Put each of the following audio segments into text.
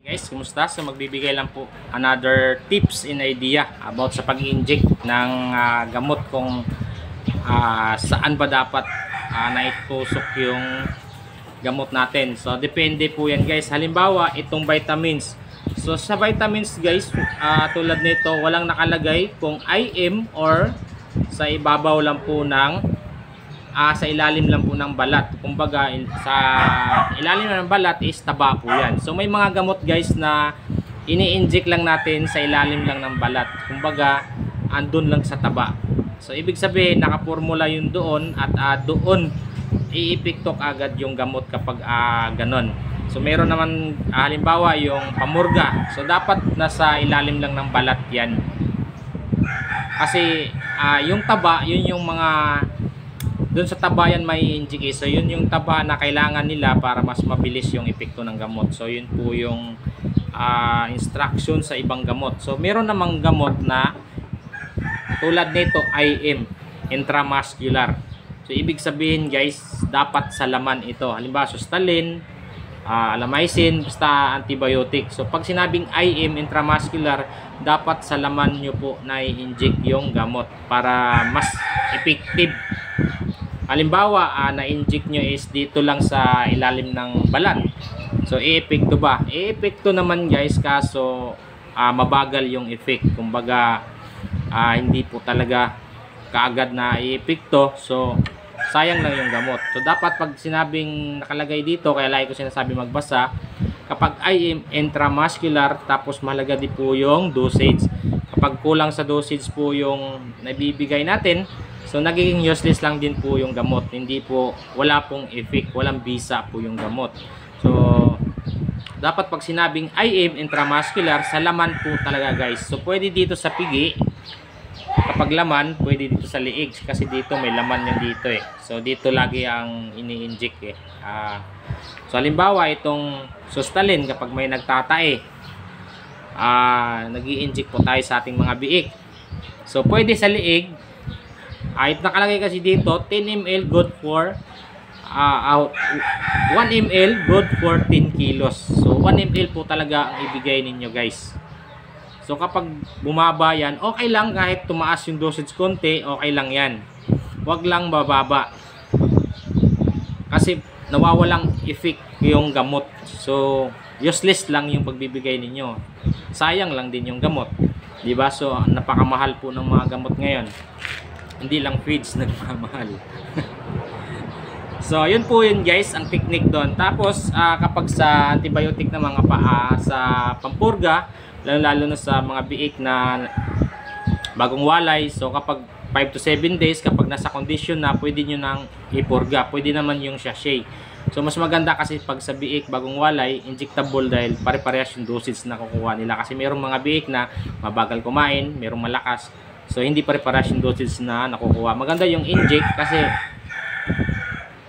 Guys, kumusta? So magbibigay lang po another tips and idea about sa pag-inject ng gamot kung saan ba dapat naitusok yung gamot natin. So depende po yan guys. Halimbawa, itong vitamins. So sa vitamins guys, tulad nito, walang nakalagay kung IM or sa ibabaw lang po ng sa ilalim lang po ng balat. Kumbaga sa ilalim ng balat is taba po yan. So may mga gamot guys na ini-inject lang natin sa ilalim lang ng balat. Kumbaga andun lang sa taba. So ibig sabihin nakapormula yun doon at doon iipiktok agad yung gamot kapag ganon. So meron naman halimbawa yung pamurga. So dapat nasa ilalim lang ng balat yan. Kasi yung taba, yun yung mga doon sa taba yan may inject. So yun yung taba na kailangan nila para mas mabilis yung epekto ng gamot. So yun po yung instruction sa ibang gamot. So meron namang gamot na tulad nito IM, intramuscular. So ibig sabihin guys, dapat sa laman ito. Halimbawa Sustalin, Alamycin, basta antibiotic. So pag sinabing IM, intramuscular, dapat sa laman nyo po na i-inject yung gamot para mas effective. Halimbawa, na-inject nyo is dito lang sa ilalim ng balat. So, i-epekto ba? I-epekto naman guys, kaso mabagal yung effect. Kumbaga, hindi po talaga kaagad na i-epekto. So, sayang lang yung gamot. So, dapat pag sinabing nakalagay dito, kaya lagi ko sinasabi magbasa, kapag IM intramuscular, tapos mahalaga din po yung dosage. Kapag kulang sa dosage po yung nabibigay natin, so nagiging useless lang din po yung gamot. Hindi po, wala pong effect, walang bisa po yung gamot. So dapat pag sinabing IM intramuscular, sa laman po talaga guys. So pwede dito sa pigi, kapag laman, pwede dito sa liig, kasi dito may laman yan dito eh. So dito lagi ang ini-inject eh. So halimbawa itong Sustalin, kapag may nagtatae, nag-i-inject po tayo sa ating mga biik. So pwede sa liig. It nakalagay kasi dito 10 ml good for 1 ml good for 10 kilos. So 1 ml po talaga ang ibigay ninyo guys. So kapag bumaba yan, okay lang, kahit tumaas yung dosage konti, okay lang yan. Huwag lang bababa. Kasi nawawalang effect yung gamot. So useless lang yung pagbibigay ninyo. Sayang lang din yung gamot. Diba? So napakamahal po ng mga gamot ngayon. Hindi lang feeds nagmamahal. So yun po yun guys, ang technique doon. Tapos kapag sa antibiotic na mga sa pampurga, lalo na sa mga biik na bagong walay, so kapag 5 to 7 days, kapag nasa condition na, pwede nyo nang ipurga. Pwede naman yung sachet. So mas maganda kasi pag sa biik bagong walay, injectable, dahil pare-parehas yung dosage na kukuha nila. Kasi mayroong mga biik na mabagal kumain, mayroong malakas. So hindi pare-parehas yung dosage na nakukuha. Maganda yung inject kasi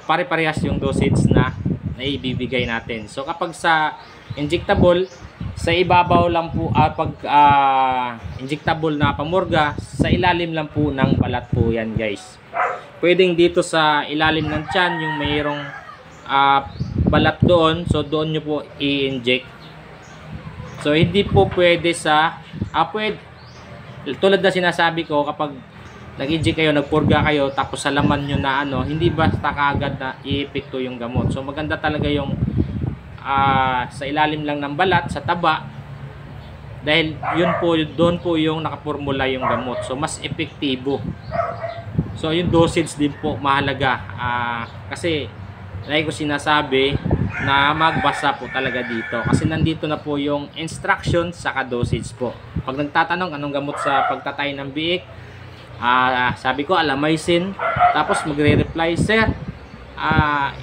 pare-parehas yung dosage na naibibigay natin. So kapag sa injectable, sa ibabaw lang po pag injectable na pamurga, sa ilalim lang po ng balat po yan guys. Pwedeng dito sa ilalim ng tiyan yung mayroong balat doon, so doon nyo po i-inject. So hindi po pwede sa tulad na sinasabi ko, kapag nag-inject kayo, nagpurga kayo, tapos sa laman nyo na hindi basta kaagad na i-epekto yung gamot. So maganda talaga yung sa ilalim lang ng balat, sa taba, dahil yun po, doon po yung nakapormula yung gamot. So mas epektibo. So yung dosage din po mahalaga, kasi like ko sinasabi na magbasa po talaga dito, kasi nandito na po yung instruction saka dosage po. Pag nagtatanong anong gamot sa pagtatay ng biik, sabi ko Alamycin, tapos magre-reply, sir,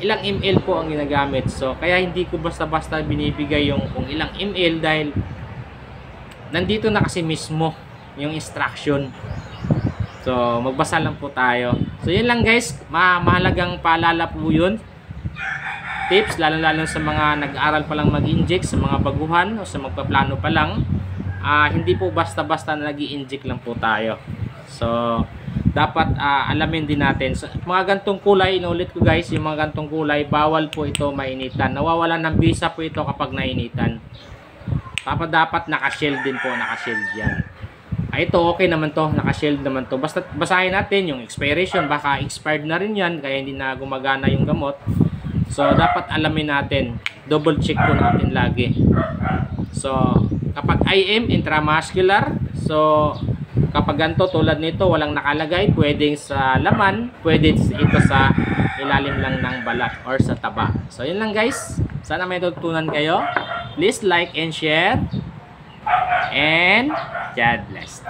ilang ml po ang ginagamit. So kaya hindi ko basta-basta binibigay yung kung ilang ml, dahil nandito na kasi mismo yung instruction. So magbasa lang po tayo. So yun lang guys, mahalagang paalala po yun, tips, lalo sa mga nag-aaral pa lang mag-inject, sa mga baguhan o sa magpaplano pa lang. Hindi po basta-basta na nag-i-inject lang po tayo. So dapat alamin din natin. So, mga gantong kulay, inulit ko guys, yung mga gantong kulay, bawal po ito mainitan. Nawawalan ng bisa po ito kapag nainitan. dapat naka-shield din po, naka-shield yan. Ito okay naman to, naka-shield naman to. Basta basahin natin yung expiration, baka expired na rin yan kaya hindi na gumagana yung gamot. So dapat alamin natin, double check po natin lagi. So kapag IM, intramuscular, so kapag ganito tulad nito walang nakalagay, pwedeng sa laman, pwede ito sa ilalim lang ng balat or sa taba. So yun lang guys, sana may tutunan kayo. Please like and share, and God bless.